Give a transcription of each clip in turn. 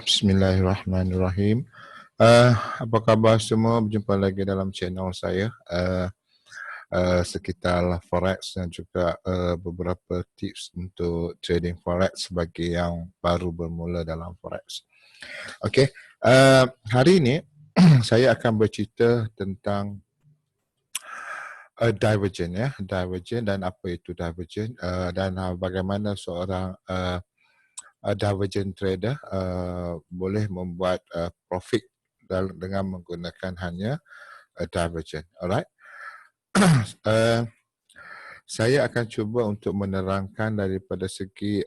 Bismillahirrahmanirrahim. Apa khabar semua? Berjumpa lagi dalam channel saya sekitar forex dan juga beberapa tips untuk trading forex bagi yang baru bermula dalam forex. Okey, hari ini saya akan bercerita tentang divergent ya, divergent dan apa itu divergent dan bagaimana seorang divergent trader boleh membuat profit dengan menggunakan hanya divergent. Alright. uh, saya akan cuba untuk menerangkan daripada segi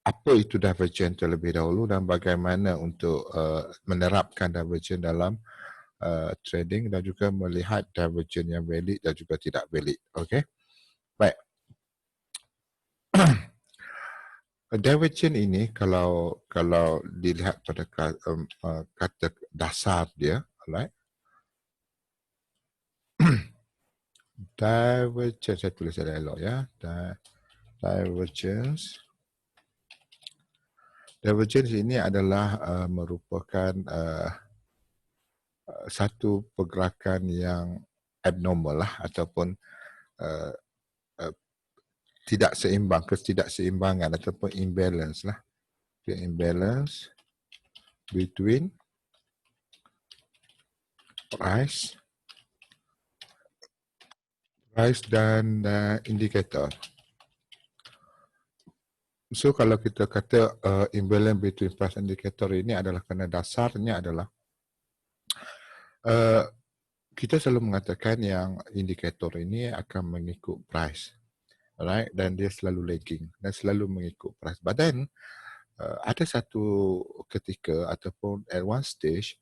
apa itu divergent terlebih dahulu dan bagaimana untuk menerapkan divergent dalam trading dan juga melihat divergent yang valid dan juga tidak valid. Okay. Baik. Divergent ini kalau dilihat pada kata dasar dia, alright. Divergence, saya tulis ada elok ya. Divergence ini adalah merupakan satu pergerakan yang abnormal lah ataupun tidak seimbang, ketidakseimbangan ataupun imbalance lah. Imbalance between price dan indikator. So kalau kita kata imbalance between price and indicator ini adalah kerana dasarnya adalah kita selalu mengatakan yang indikator ini akan mengikut price, alright, dan dia selalu lagging dan selalu mengikut price. But then ada satu ketika ataupun at one stage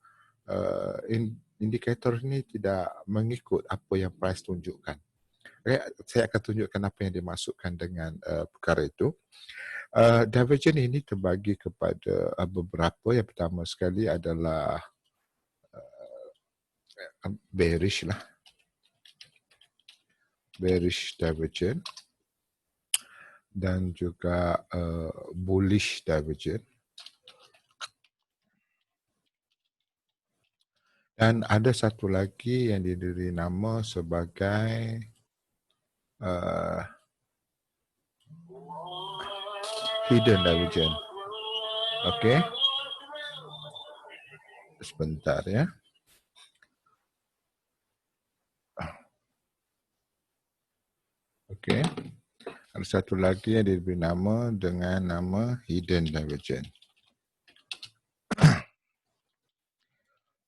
indikator ini tidak mengikut apa yang price tunjukkan. Okay, saya akan tunjukkan apa yang dimaksudkan dengan perkara itu. Divergent ini terbagi kepada beberapa. Yang pertama sekali adalah bearish lah, bearish divergent, dan juga bullish divergent. Dan ada satu lagi yang diberi nama sebagai hidden divergent. Okey. Sebentar ya. Okey. Ada satu lagi yang diberi nama dengan nama hidden divergent.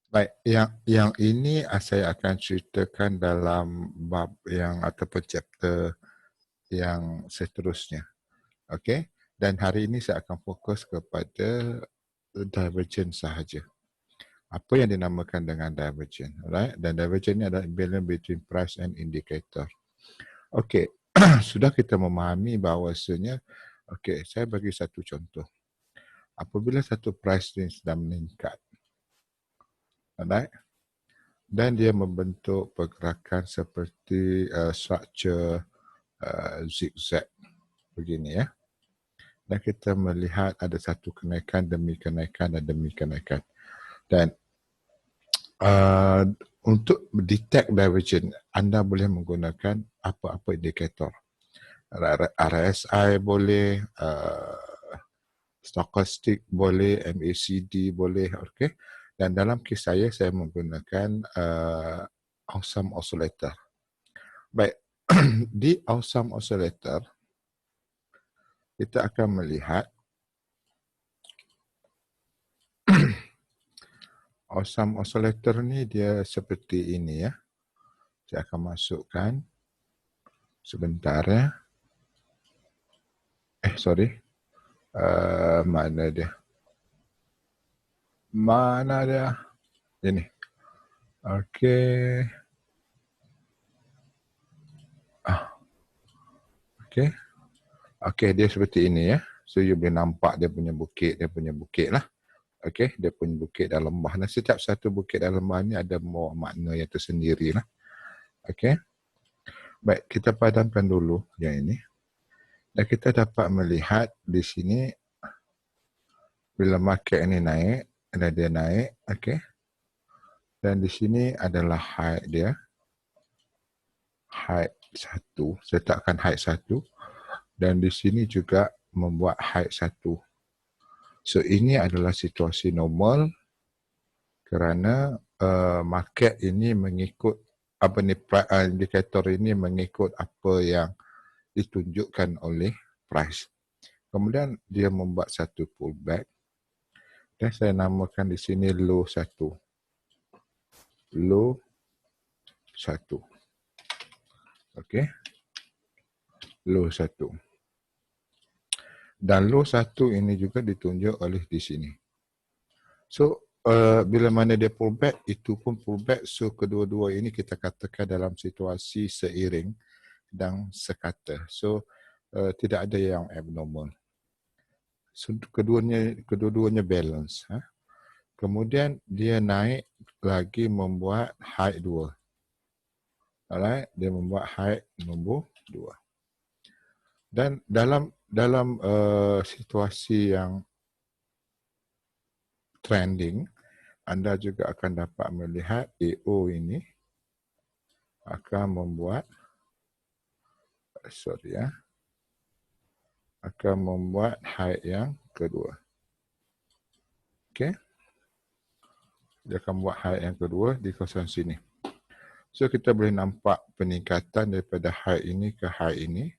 Baik, yang ini saya akan ceritakan dalam bab yang ataupun chapter yang seterusnya. Okey. Dan hari ini saya akan fokus kepada divergent sahaja. Apa yang dinamakan dengan divergent, right? Dan divergent ini adalah imbalance between price and indicator. Okey, sudah kita memahami bahawasanya, okey, saya bagi satu contoh. Apabila satu price ni sedang meningkat, alright, dan dia membentuk pergerakan seperti structure zigzag begini ya. Dan kita melihat ada satu kenaikan demi kenaikan dan demi kenaikan. Dan untuk detect divergent, anda boleh menggunakan apa-apa indikator. RSI boleh, stochastic boleh, MACD boleh, okey. Dan dalam kes saya menggunakan awesome oscillator. Baik, di awesome oscillator kita akan melihat awesome oscillator ni dia seperti ini ya. Saya akan masukkan sebentar ya. Mana dia? Mana dia? Ini. Okey. Okey. Okey, dia seperti ini ya. So you boleh nampak dia punya bukit lah. Okey, dia punya bukit dan lembah. Dan setiap satu bukit dan lembah ni ada makna yang tersendiri lah. Okey. Baik, kita padamkan dulu yang ini. Dan kita dapat melihat di sini bila market ini naik, dan dia naik, okey. Dan di sini adalah high dia. High 1, saya letakkan high 1. Dan di sini juga membuat high 1. So ini adalah situasi normal kerana market ini mengikut apa ni, indikator ini mengikut apa yang ditunjukkan oleh price. Kemudian dia membuat satu pullback dan saya namakan di sini low 1. Low 1. Okey. Low 1. Dan low 1 ini juga ditunjuk oleh di sini. So bila mana dia pullback, itu pun pullback. So kedua-dua ini kita katakan dalam situasi seiring dan sekata. So tidak ada yang abnormal. So kedua-duanya balance. Kemudian dia naik lagi membuat high 2. Alright, dia membuat high nombor 2. Dan dalam situasi yang trending, anda juga akan dapat melihat AO ini akan membuat akan membuat high yang kedua. Okey. Dia akan membuat high yang kedua di kawasan sini. So kita boleh nampak peningkatan daripada high ini ke high ini.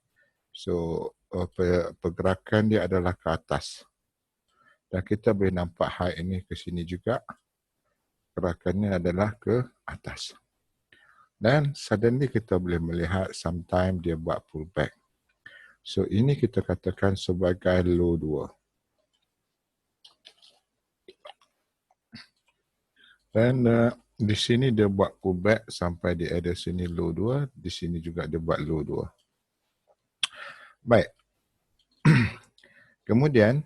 So pergerakan dia adalah ke atas. Dan kita boleh nampak high ini ke sini juga. Gerakannya adalah ke atas. Dan suddenly kita boleh melihat sometimes dia buat pullback. So ini kita katakan sebagai low 2. Dan di sini dia buat pullback sampai di area sini low 2, di sini juga dia buat low 2. Baik. Kemudian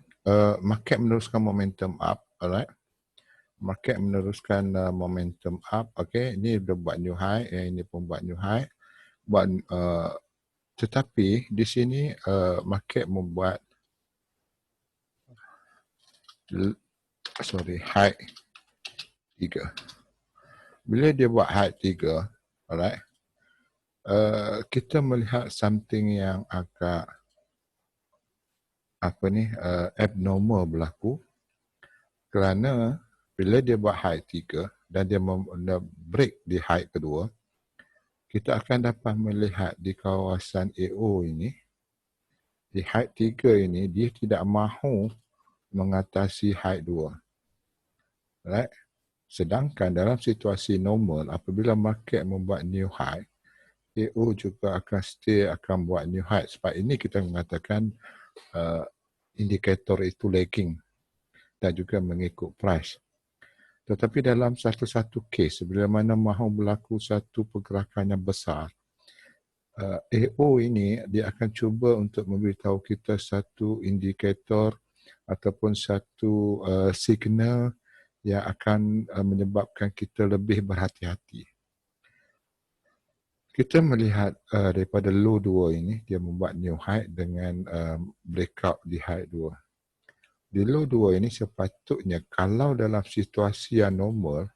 market meneruskan momentum up, alright. Market meneruskan momentum up, okey. Ini dia buat new high, yang ini pun buat new high. Tetapi di sini market membuat high 3. Bila dia buat high 3, alright, kita melihat something yang agak abnormal berlaku kerana bila dia buat high 3 dan dia break di high kedua, kita akan dapat melihat di kawasan AO ini, di high 3 ini, dia tidak mahu mengatasi high 2. Right? Sedangkan dalam situasi normal, apabila market membuat new high, AO juga akan buat new high. Sebab ini kita mengatakan indikator itu lagging dan juga mengikut price. Tetapi dalam satu-satu kes, bila mana mahu berlaku satu pergerakan yang besar, AO ini dia akan cuba untuk memberitahu kita satu indikator ataupun satu signal yang akan menyebabkan kita lebih berhati-hati. Kita melihat daripada low 2 ini, dia membuat new high dengan breakout di high 2. Di low 2 ini sepatutnya kalau dalam situasi yang normal,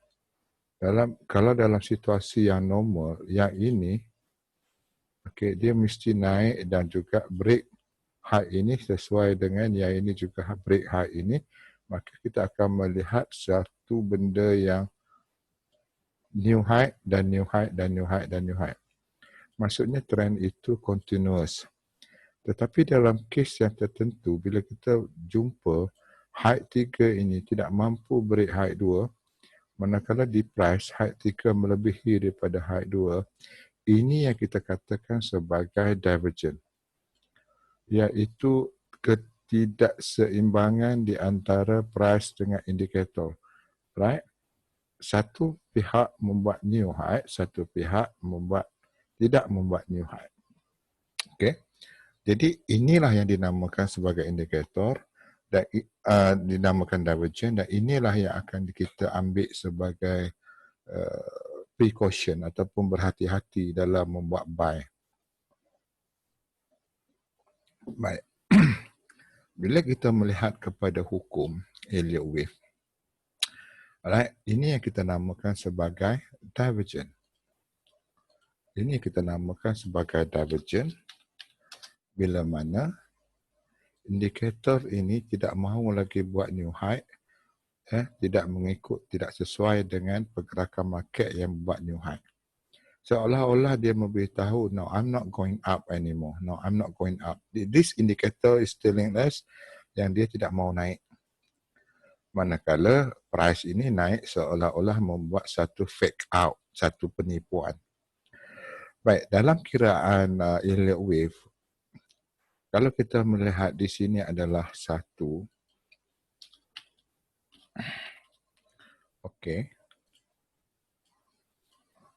kalau dalam situasi yang normal, yang ini, okay, dia mesti naik dan juga break high ini sesuai dengan yang ini juga break high ini, maka kita akan melihat satu benda yang new high dan new high dan new high dan new high. Maksudnya trend itu continuous. Tetapi dalam kes yang tertentu, bila kita jumpa high 3 ini tidak mampu break high 2, manakala di price high 3 melebihi daripada high 2, ini yang kita katakan sebagai divergent. Iaitu ketidakseimbangan di antara price dengan indikator. Right? Satu pihak membuat new high, satu pihak tidak membuat new high. Okay. Jadi inilah yang dinamakan sebagai indikator dan dinamakan divergent, dan inilah yang akan kita ambil sebagai precaution ataupun berhati-hati dalam membuat buy. Baik. Bila kita melihat kepada hukum Elliott wave, alright, ini yang kita namakan sebagai divergent. Ini kita namakan sebagai divergent bila mana indikator ini tidak mahu lagi buat new high, tidak mengikut, tidak sesuai dengan pergerakan market yang buat new high. Seolah-olah dia memberitahu, no, I'm not going up anymore. No, I'm not going up. This indicator is telling us yang dia tidak mau naik. Manakala price ini naik seolah-olah membuat satu fake out, satu penipuan. Baik, dalam kiraan Elliott wave, kalau kita melihat di sini adalah satu, okey.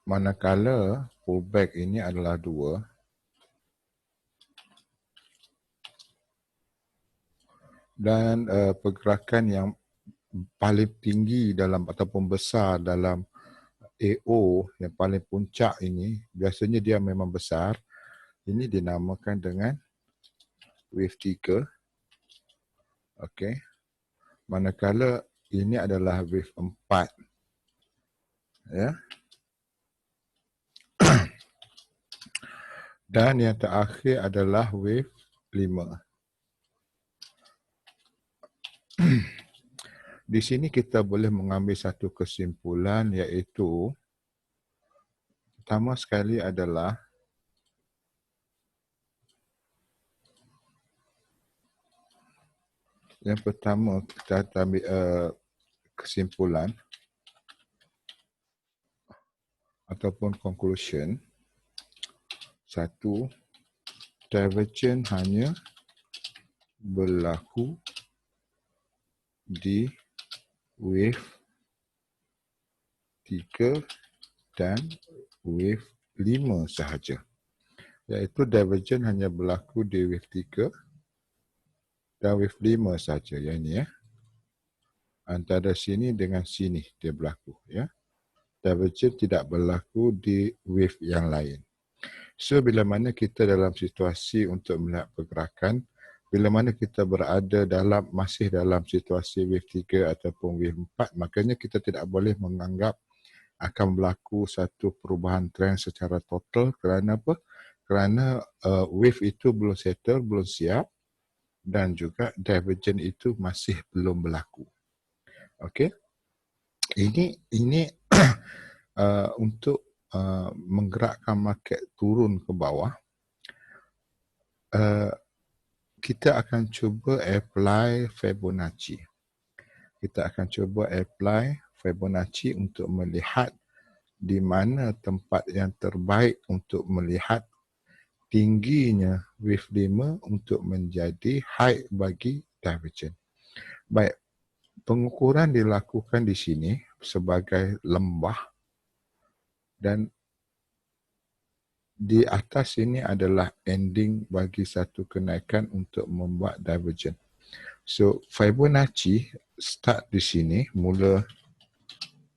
Manakala pullback ini adalah 2, dan pergerakan yang paling tinggi dalam ataupun besar dalam AO yang paling puncak ini, biasanya dia memang besar. Ini dinamakan dengan wave 3. Okey. Manakala ini adalah wave 4. Ya. Dan yang terakhir adalah wave 5. Di sini kita boleh mengambil satu kesimpulan, iaitu pertama sekali adalah yang pertama kita ambil kesimpulan ataupun conclusion. Satu, divergent hanya berlaku di wave 3 dan wave 5 sahaja. Iaitu divergent hanya berlaku di wave 3 dan wave 5 sahaja. Yang ini ya. Antara sini dengan sini dia berlaku ya. Divergent tidak berlaku di wave yang lain. So bila mana kita dalam situasi untuk melihat pergerakan, bila mana kita berada masih dalam situasi wave 3 ataupun wave 4, makanya kita tidak boleh menganggap akan berlaku satu perubahan trend secara total. Kerana apa? Kerana wave itu belum settle, belum siap, dan juga divergent itu masih belum berlaku. Okey. Ini untuk menggerakkan market turun ke bawah. Kita akan cuba apply Fibonacci. Kita akan cuba apply Fibonacci untuk melihat di mana tempat yang terbaik untuk melihat tingginya wave 5 untuk menjadi high bagi divergent. Baik, pengukuran dilakukan di sini sebagai lembah, dan di atas ini adalah ending bagi satu kenaikan untuk membuat divergent. So Fibonacci start di sini, mula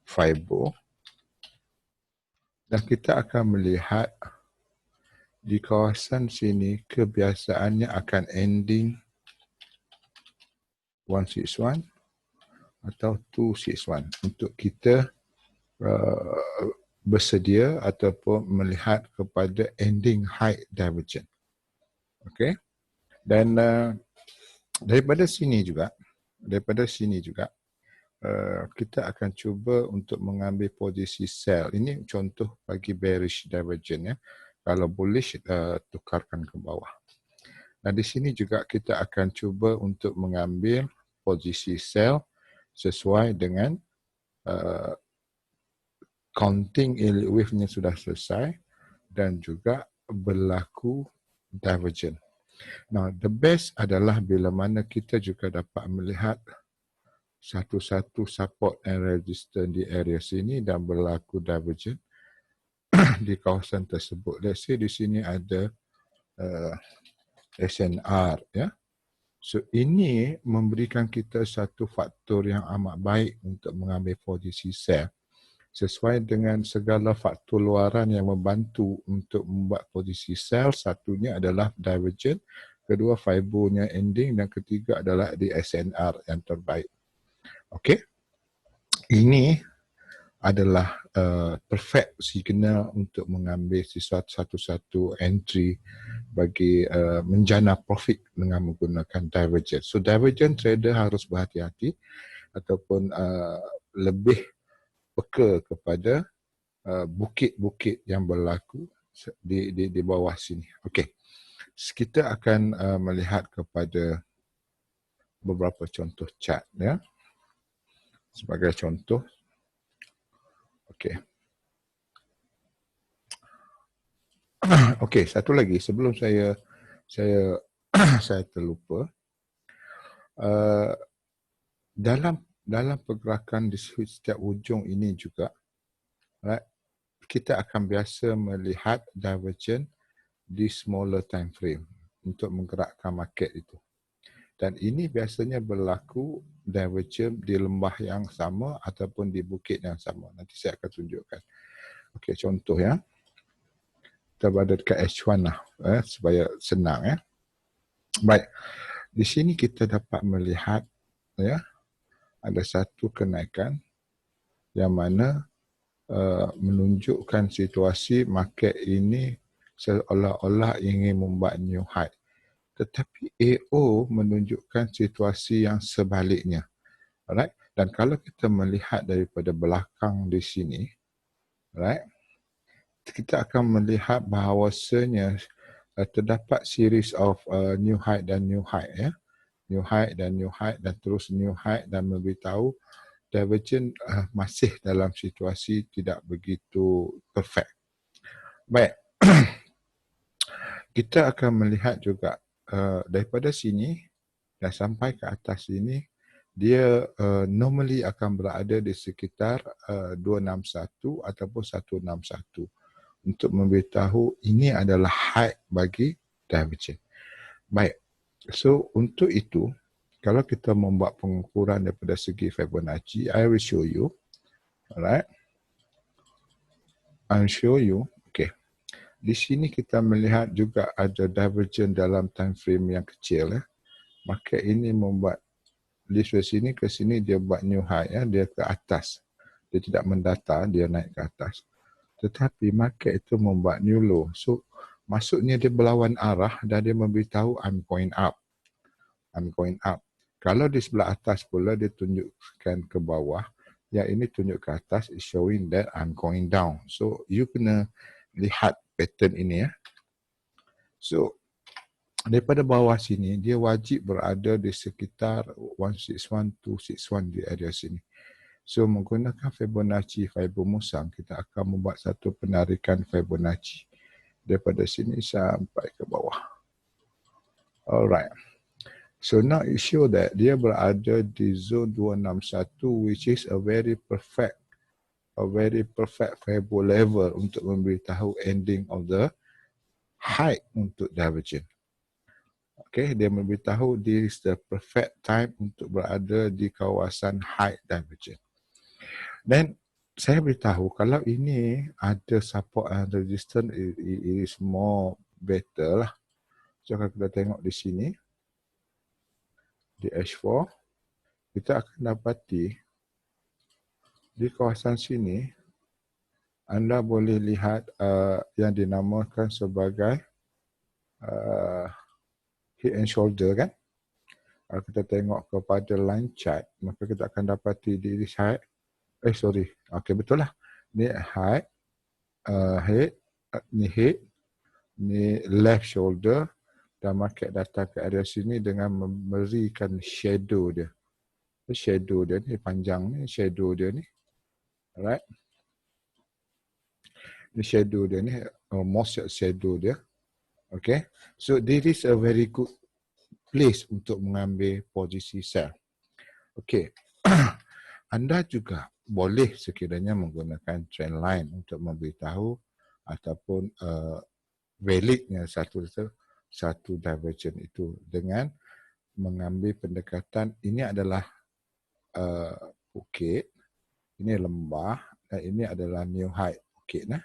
Fibo, dan kita akan melihat di kawasan sini kebiasaannya akan ending 161 atau 261 untuk kita bersedia ataupun melihat kepada ending high divergent. Okey. Dan daripada sini juga kita akan cuba untuk mengambil posisi sell. Ini contoh bagi bearish divergent ya. Kalau bullish tukarkan ke bawah. Nah di sini juga kita akan cuba untuk mengambil posisi sell sesuai dengan counting Elliott wave-nya sudah selesai dan juga berlaku divergent. Now, the best adalah bila mana kita juga dapat melihat satu-satu support and resistance di area sini dan berlaku divergent di kawasan tersebut. Let's say di sini ada SNR ya. So ini memberikan kita satu faktor yang amat baik untuk mengambil posisi sell. Sesuai dengan segala faktor luaran yang membantu untuk membuat posisi sell, satunya adalah divergent kedua fibernya ending, dan ketiga adalah di SNR yang terbaik. Okey, ini adalah perfect signal untuk mengambil satu-satu entry bagi menjana profit dengan menggunakan divergent. So divergent trader harus berhati-hati ataupun lebih peka kepada bukit-bukit yang berlaku di bawah sini. Okey, kita akan melihat kepada beberapa contoh chart ya. Sebagai contoh, okey. Okey, satu lagi sebelum saya saya terlupa. Dalam pergerakan di setiap ujung ini juga, right, kita akan biasa melihat divergent di smaller time frame untuk menggerakkan market itu. Dan ini biasanya berlaku divergent di lembah yang sama ataupun di bukit yang sama. Nanti saya akan tunjukkan. Okey, contoh ya. Kita berada dekat H1 lah, supaya senang ya. Baik, di sini kita dapat melihat ya, ada satu kenaikan yang mana menunjukkan situasi market ini seolah-olah ingin membuat new high. Tetapi AO menunjukkan situasi yang sebaliknya. Alright? Dan kalau kita melihat daripada belakang di sini, right, kita akan melihat bahawasanya terdapat series of new high dan new high ya. New high dan new high dan terus new high, dan memberitahu divergent masih dalam situasi tidak begitu perfect. Baik, kita akan melihat juga daripada sini dan sampai ke atas sini, dia normally akan berada di sekitar 261 ataupun 161 untuk memberitahu ini adalah high bagi divergent. Baik, so untuk itu, kalau kita membuat pengukuran daripada segi Fibonacci, I will show you. Alright. I'll show you. Okay. Di sini kita melihat juga ada divergent dalam time frame yang kecil. Maka ini membuat di sini ke sini dia buat new high ya, dia ke atas. Dia tidak mendata, dia naik ke atas. Tetapi market itu membuat new low. So maksudnya dia berlawan arah dan dia memberitahu I'm going up. I'm going up. Kalau di sebelah atas pula dia tunjukkan ke bawah, yang ini tunjuk ke atas is showing that I'm going down. So you kena lihat pattern ini ya. So daripada bawah sini dia wajib berada di sekitar 161 261 di area sini. So menggunakan Fibonacci fiber musang, kita akan membuat satu penarikan Fibonacci daripada sini sampai ke bawah. Alright. So now it show that dia berada di zone 261, which is a very perfect Fibonacci level untuk memberitahu ending of the high untuk divergent. Okay, dia memberitahu this is the perfect time untuk berada di kawasan high divergent. Dan saya beritahu kalau ini ada support and resistance, it is more better lah. So kalau kita tengok di sini, di H4, kita akan dapati di kawasan sini, anda boleh lihat yang dinamakan sebagai head and shoulder kan. Kalau kita tengok kepada line chart, maka kita akan dapati di side, okay, betul lah. Ni high, head, ni left shoulder, dan market datang ke area sini dengan memberikan shadow dia. Shadow dia ni panjang ni, shadow dia ni. Alright. Ni shadow dia ni, most shadow dia. Okay. So this is a very good place untuk mengambil posisi sell. Okay. Anda juga boleh sekiranya menggunakan trend line untuk memberitahu ataupun validnya satu divergent itu dengan mengambil pendekatan ini adalah bukit, ini lembah, dan ini adalah new high bukit nah.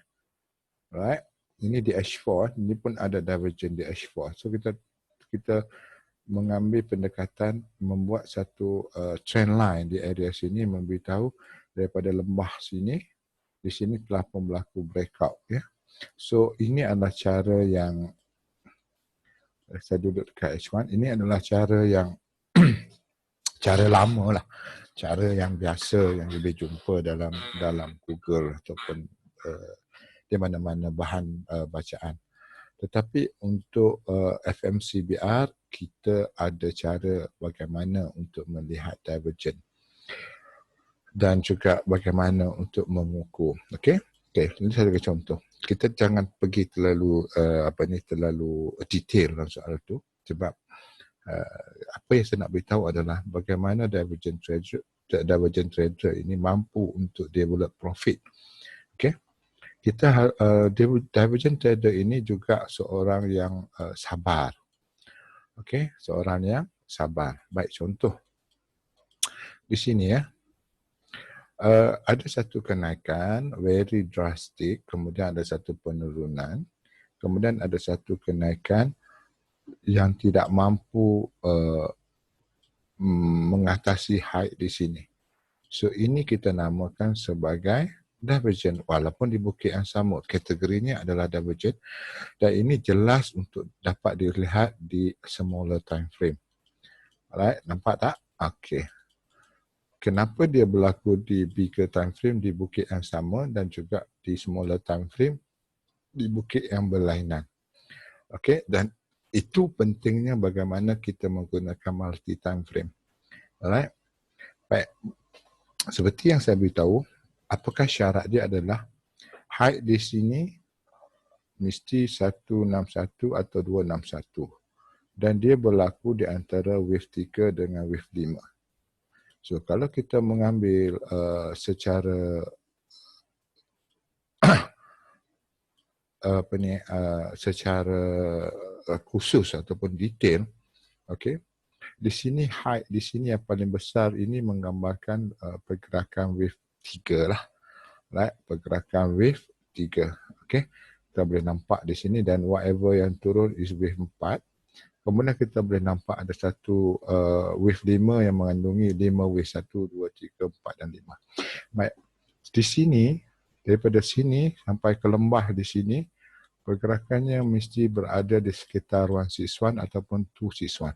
Right? Ini di H4, ini pun ada divergent di H4. So kita kita mengambil pendekatan membuat satu trend line di area sini, memberitahu daripada lembah sini, di sini telah pun berlaku breakout ya. So ini adalah cara yang saya duduk dekat H1, ini adalah cara yang cara lama lah, cara yang biasa yang lebih jumpa dalam Google ataupun di mana-mana bahan bacaan. Tetapi untuk FMCBR, kita ada cara bagaimana untuk melihat divergent dan juga bagaimana untuk mengukur. Okey, ini saya bagi contoh. Kita jangan pergi terlalu terlalu detail dalam soal itu, sebab apa yang saya nak beritahu adalah bagaimana divergent trader ini mampu untuk develop profit. Okey. Kita divergent trader ini juga seorang yang sabar. Okey, seorang yang sabar. Baik, contoh di sini ya. Ada satu kenaikan very drastic, kemudian ada satu penurunan, kemudian ada satu kenaikan yang tidak mampu mengatasi high di sini. So ini kita namakan sebagai divergent, walaupun di bukit yang sama, kategorinya adalah divergent, dan ini jelas untuk dapat dilihat di smaller time frame. Alright, nampak tak? Okey. Kenapa dia berlaku di bigger time frame di bukit yang sama dan juga di smaller time frame di bukit yang berlainan. Okey, dan itu pentingnya bagaimana kita menggunakan multi time frame. Alright. Baik. Seperti yang saya beritahu, apakah syarat dia adalah high di sini mesti 161 atau 261 dan dia berlaku di antara wave 3 dengan wave 5. So kalau kita mengambil secara secara khusus ataupun detail, okey. Di sini high, di sini yang paling besar ini menggambarkan pergerakan wave 3 lah. Right, pergerakan wave 3. Okey. Kita boleh nampak di sini dan whatever yang turun is wave 4. Kemudian kita boleh nampak ada satu wave 5 yang mengandungi 5 wave 1, 2, 3, 4 dan 5. Baik. Di sini, daripada sini sampai ke lembah di sini, pergerakannya mesti berada di sekitar 161 ataupun 261.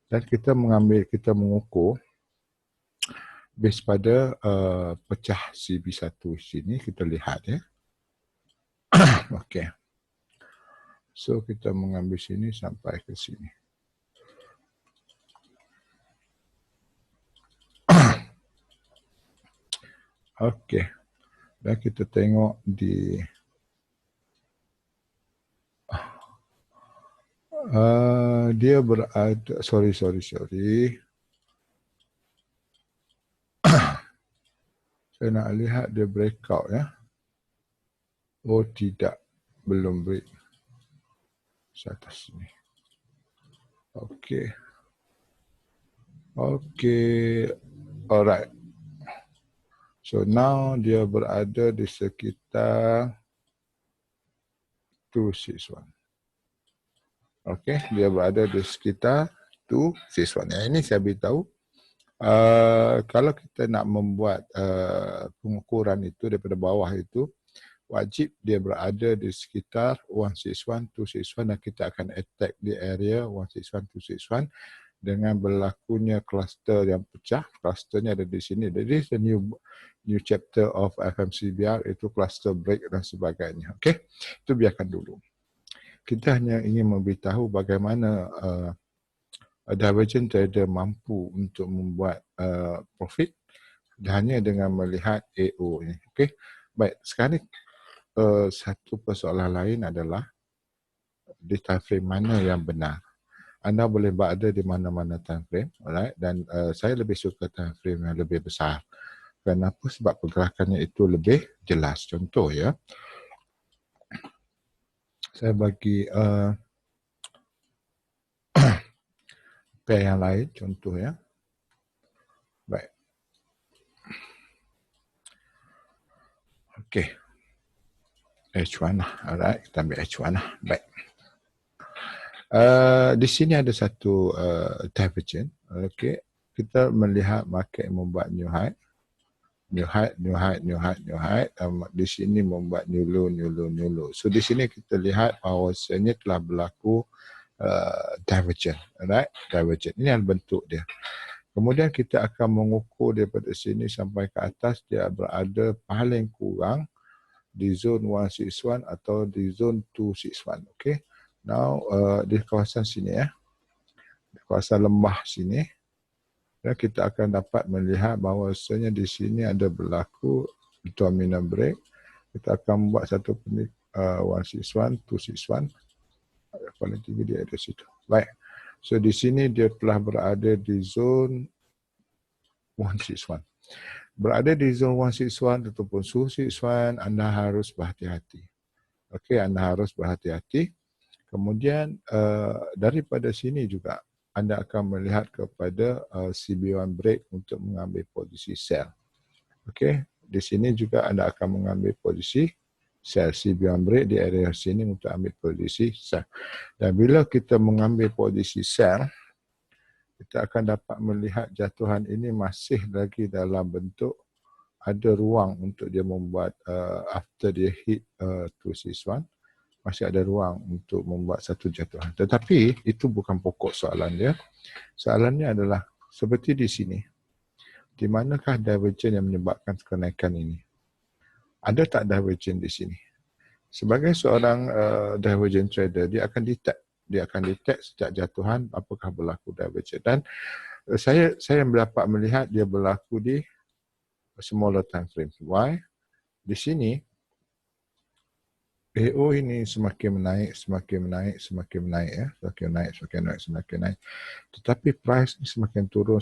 Dan kita mengukur base pada pecah CB1 sini, kita lihat ya. Okey. So kita mengambil sini sampai ke sini. Okey. Dan kita tengok di dia berada, sorry. Saya nak lihat dia breakout ya. Oh tidak, belum break. Atas sini. Okey. Alright. So now dia berada di sekitar 261. Okey, dia berada di sekitar 261. Yang ini saya beritahu, kalau kita nak membuat pengukuran itu daripada bawah itu, wajib dia berada di sekitar 161, 261 dan kita akan attack di area 161, 261 dengan berlakunya cluster yang pecah. Clusternya ada di sini. Jadi the new chapter of FMCBR itu cluster break dan sebagainya. Okey, itu biarkan dulu. Kita hanya ingin memberitahu bagaimana divergent trader mampu untuk membuat profit hanya dengan melihat AO ini. Okey, baik. Sekarang satu persoalan lain adalah di time frame mana yang benar. Anda boleh berada di mana-mana time frame, alright? Dan saya lebih suka time frame yang lebih besar. Kenapa? Sebab pergerakannya itu lebih jelas. Contoh ya, saya bagi pair yang lain, contoh ya. Baik. Okey. H1 lah, alright, kita ambil H1 lah. Baik. Di sini ada satu divergent. Okay. Kita melihat market membuat new high. New high. Di sini membuat new low. So di sini kita lihat bahawasanya telah berlaku divergent. Alright? Divergent. Ini adalah bentuk dia. Kemudian kita akan mengukur daripada sini sampai ke atas, dia berada paling kurang di zone 161 atau di zone 261. Okay. Now, di kawasan sini di kawasan lembah sini, dan kita akan dapat melihat bahawasanya di sini ada berlaku dominant break. Kita akan buat satu 161, 261. Paling tinggi dia ada situ. Baik. So di sini dia telah berada di zone 161. Berada di zone 161 ataupun 261, anda harus berhati-hati. Okey, anda harus berhati-hati. Kemudian daripada sini juga anda akan melihat kepada CB1 break untuk mengambil posisi sell. Okey, di sini juga anda akan mengambil posisi sell. CB1 break di area sini untuk ambil posisi sell. Dan bila kita mengambil posisi sell, kita akan dapat melihat jatuhan ini masih lagi dalam bentuk ada ruang untuk dia membuat after dia hit 261. Masih ada ruang untuk membuat satu jatuhan. Tetapi itu bukan pokok soalan dia. Soalannya adalah seperti di sini. Di manakah divergent yang menyebabkan kenaikan ini? Ada tak divergent di sini? Sebagai seorang divergent trader, dia akan detect sejak jatuhan apakah berlaku divergent. Dan saya dapat melihat dia berlaku di smaller time frame. Why? Di sini AO ini semakin menaik ya, semakin naik. Tetapi price ni semakin turun.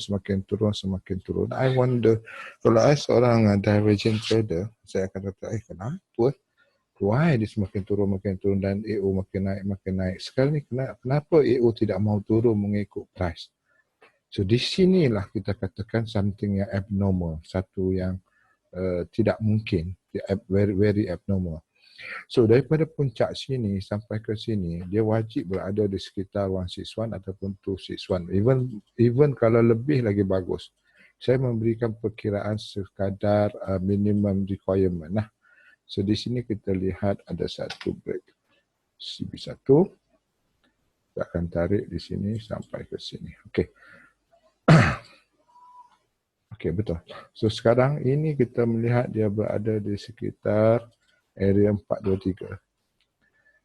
I wonder, kalau I seorang divergent trader, saya akan kata, kenapa? Why dia semakin turun dan AO makin naik. Sekarang ni kenapa AO tidak mahu turun mengikut price? So di sinilah kita katakan something yang abnormal, satu yang tidak mungkin, very abnormal. So daripada puncak sini sampai ke sini, dia wajib berada di sekitar 161 ataupun 261. Even kalau lebih lagi bagus. Saya memberikan perkiraan sekadar minimum requirement. So di sini kita lihat ada satu break. CB1. Kita akan tarik di sini sampai ke sini. Okey. Okey, betul. So sekarang ini kita melihat dia berada di sekitar area 423.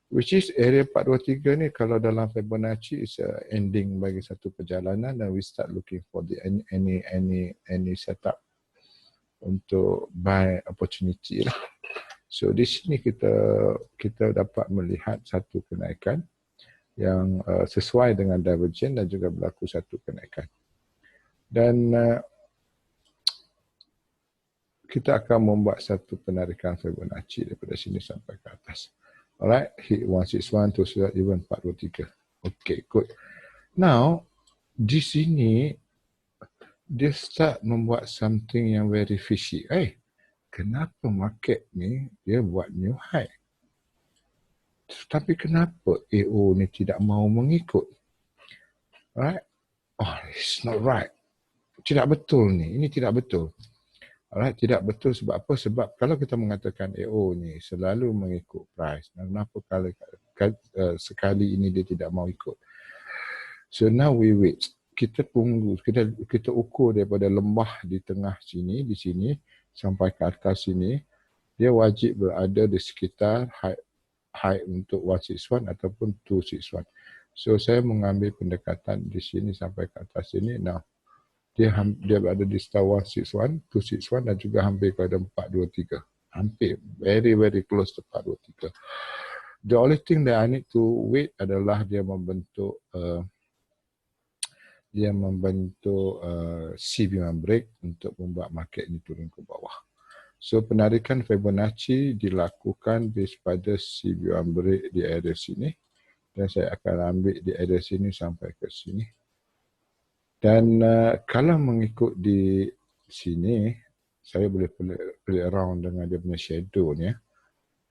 Which is area 423 ni kalau dalam Fibonacci is a ending bagi satu perjalanan dan we start looking for the any setup untuk buy opportunity lah. So di sini kita dapat melihat satu kenaikan yang sesuai dengan divergent dan juga berlaku satu kenaikan. Dan kita akan membuat satu penarikan Fibonacci daripada sini sampai ke atas. Alright, hit 161 to even 423. Okay, good. Now, di sini dia start membuat something yang very fishy. Kenapa market ni dia buat new high? Tapi kenapa AO ni tidak mahu mengikut? Alright? Oh, it's not right. Tidak betul ni. Ini tidak betul. Alright, tidak betul sebab apa? Sebab kalau kita mengatakan AO ni selalu mengikut price, kenapa kalau sekali ini dia tidak mau ikut? So now we wait. Kita tunggu, kita ukur daripada lembah di tengah sini, di sini sampai ke atas sini, dia wajib berada di sekitar high untuk 161 ataupun 261. So saya mengambil pendekatan di sini sampai ke atas sini. Now dia berada di star 161, 261 dan juga hampir kepada 423. Hampir, very close to 423. The only thing that I need to wait adalah dia membentuk CB1 break untuk membuat market ini turun ke bawah. So penarikan Fibonacci dilakukan base pada CB1 break di area sini dan saya akan ambil di area sini sampai ke sini. Dan kalau mengikut di sini, saya boleh play around dengan dia punya shadow ni.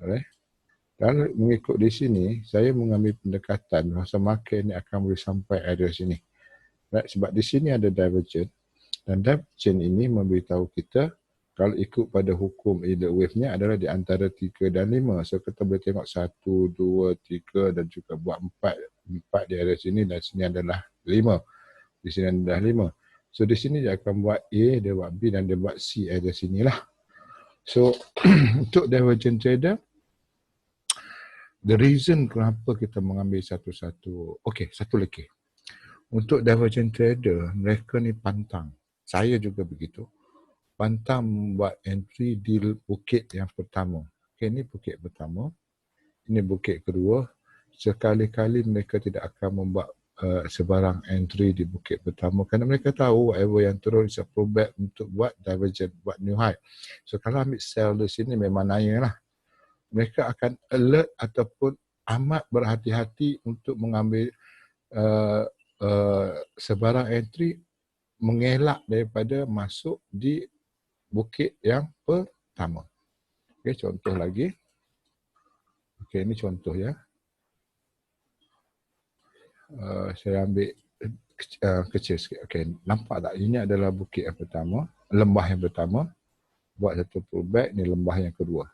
Alright. Dan mengikut di sini, saya mengambil pendekatan bahawa semakin ini akan boleh sampai area sini. Right? Sebab di sini ada divergent. Dan divergent ini memberitahu kita kalau ikut pada hukum either wave-nya adalah di antara 3 dan 5. So kita boleh tengok 1, 2, 3 dan juga buat 4. 4 di area sini dan sini adalah 5. Di sini adalah 5. So di sini dia akan buat A, dia buat B dan dia buat C area sinilah. So untuk divergent trader, the reason kenapa kita mengambil satu-satu. Okey, satu lagi. Untuk divergent trader, mereka ni pantang. Saya juga begitu. Pantang membuat entry di bukit yang pertama. Okey, ini bukit pertama. Ini bukit kedua. Sekali-kali mereka tidak akan membuat sebarang entry di bukit pertama kerana mereka tahu whatever yang turun is a pullback untuk buat divergent, buat new high. So kalau ambil sell di sini memang naya lah. Mereka akan alert ataupun amat berhati-hati untuk mengambil sebarang entry mengelak daripada masuk di bukit yang pertama. Okey, contoh lagi. Okey, ini contoh ya. Saya ambil kecil sikit. Okey, nampak tak? Ini adalah bukit yang pertama, lembah yang pertama. Buat satu pullback, ni lembah yang kedua.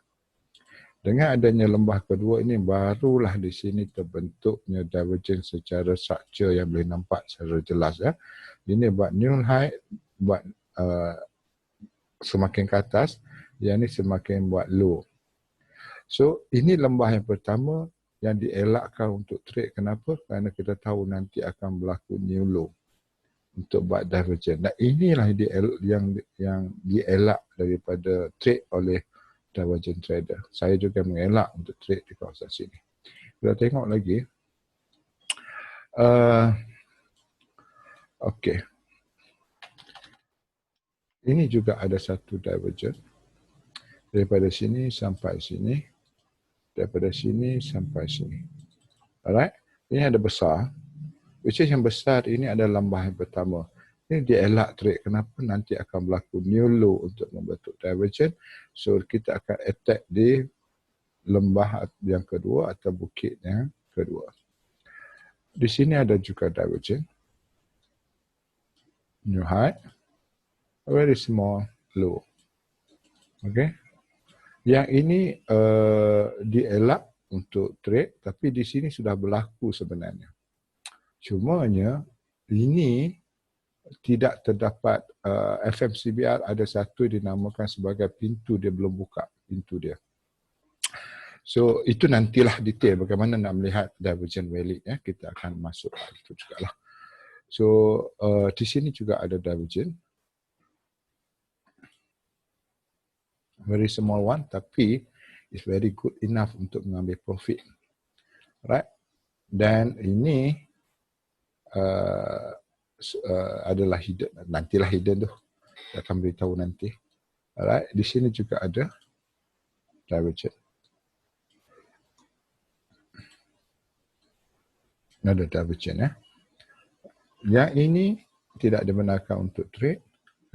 Dengan adanya lembah kedua ini, barulah di sini terbentuknya divergence secara structure yang boleh nampak secara jelas. Ya. Ini buat new high, buat semakin ke atas, yang ini semakin buat low. So, ini lembah yang pertama yang dielakkan untuk trade. Kenapa? Kerana kita tahu nanti akan berlaku new low untuk buat divergence. Dan inilah yang dielak daripada trade oleh divergent trader. Saya juga mengelak untuk trade di kawasan sini. Kita tengok lagi. Okey. Ini juga ada satu divergent. Daripada sini sampai sini. Daripada sini sampai sini. Alright. Ini ada besar. Which is yang besar ini adalah lembah yang pertama. Ini dia elak trade. Kenapa? Nanti akan berlaku new low untuk membentuk divergent. So kita akan attack di lembah yang kedua atau bukit yang kedua. Di sini ada juga divergent. New high. A very small low. Okay. Yang ini dielak untuk trade, tapi di sini sudah berlaku sebenarnya. Cumanya ini tidak terdapat FMCBR ada satu dinamakan sebagai pintu dia belum buka pintu dia. So itu nantilah detail bagaimana nak melihat divergent valid ya, kita akan masuk itu jugalah. So di sini juga ada divergent. Very small one tapi it's very good enough untuk mengambil profit. Right? Dan ini adalah hidden, nantilah hidden tu. Saya akan beritahu nanti. Alright, di sini juga ada divergent. Ada divergent ya. Yang ini tidak dibenarkan untuk trade.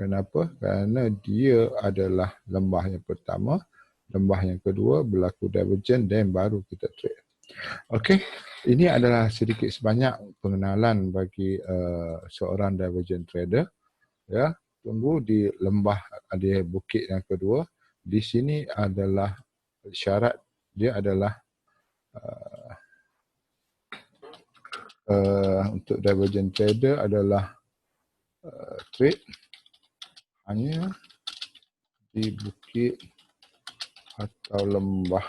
Kenapa? Kerana dia adalah lembah yang pertama, lembah yang kedua berlaku divergent dan baru kita trade. Okey, ini adalah sedikit sebanyak pengenalan bagi seorang divergent trader. Ya, tunggu di lembah ada bukit yang kedua. Di sini adalah syarat dia adalah untuk divergent trader adalah trade hanya di bukit atau lembah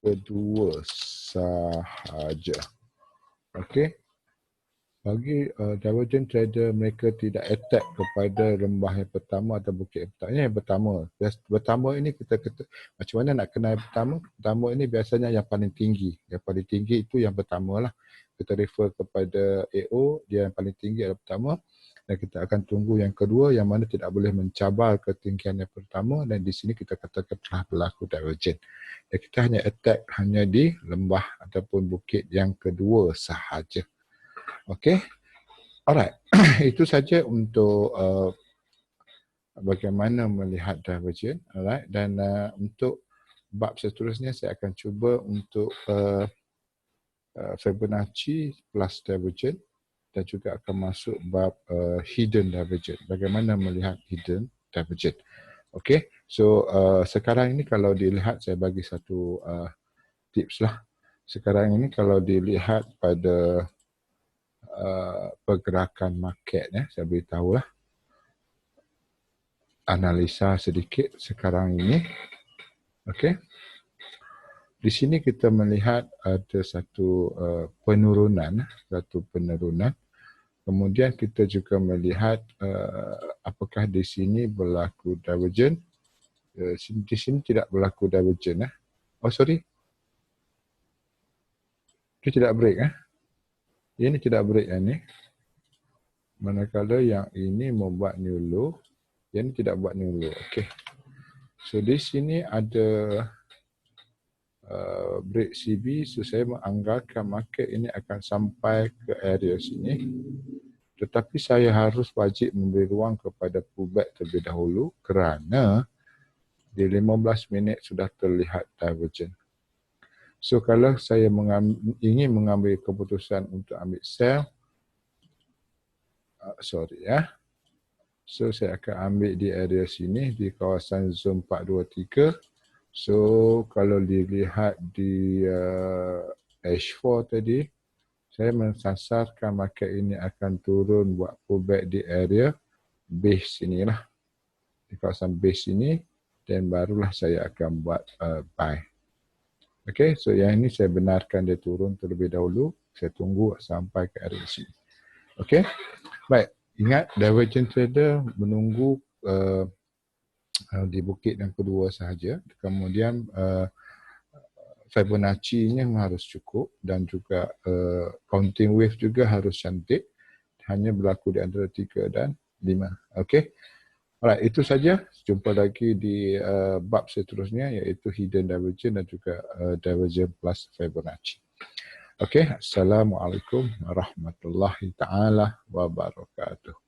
kedua sahaja. Okey. Bagi divergent trader, mereka tidak attack kepada lembah yang pertama atau bukit yang pertama. Ini yang pertama. Pertama ini kita macam mana nak kenal yang pertama? Pertama ini biasanya yang paling tinggi. Yang paling tinggi itu yang pertama lah. Kita refer kepada AO, dia yang paling tinggi adalah pertama. Dan kita akan tunggu yang kedua yang mana tidak boleh mencabar ketinggian yang pertama. Dan di sini kita katakan telah berlaku divergent. Dan kita hanya attack hanya di lembah ataupun bukit yang kedua sahaja. Okey, alright. Itu saja untuk bagaimana melihat divergent, alright. Dan untuk bab seterusnya saya akan cuba untuk Fibonacci plus divergent dan juga akan masuk bab hidden divergent. Bagaimana melihat hidden divergent. Okey, so sekarang ini kalau dilihat, saya bagi satu tips lah. Sekarang ini kalau dilihat pada pergerakan market, saya beritahu lah. Analisa sedikit sekarang ini. Okey. Di sini kita melihat ada satu penurunan. Kemudian kita juga melihat apakah di sini berlaku divergent. Di sini tidak berlaku divergent. Oh sorry. Itu tidak break. Ini tidak break ini. Manakala yang ini membuat new low, yang ini tidak buat new low. Okey. So di sini ada break CB, so saya menganggarkan market ini akan sampai ke area sini. Tetapi saya harus wajib memberi ruang kepada pullback terlebih dahulu kerana di 15 minit sudah terlihat divergent. So kalau saya ingin mengambil keputusan untuk ambil sell, so saya akan ambil di area sini di kawasan zone 423. So kalau dilihat di H4 tadi, saya mensasarkan market ini akan turun buat pullback di area base sinilah, di kawasan base ini, dan barulah saya akan buat buy. Okay, so yang ini saya benarkan dia turun terlebih dahulu, saya tunggu sampai ke area sini. Okay, baik, ingat divergent trader menunggu di bukit yang kedua sahaja, kemudian Fibonacci-nya harus cukup dan juga counting wave juga harus cantik, hanya berlaku di antara 3 dan 5. Okey. Alright, itu saja. Jumpa lagi di bab seterusnya, iaitu hidden divergent dan juga divergent plus Fibonacci. Okey, Assalamualaikum warahmatullahi taala wabarakatuh.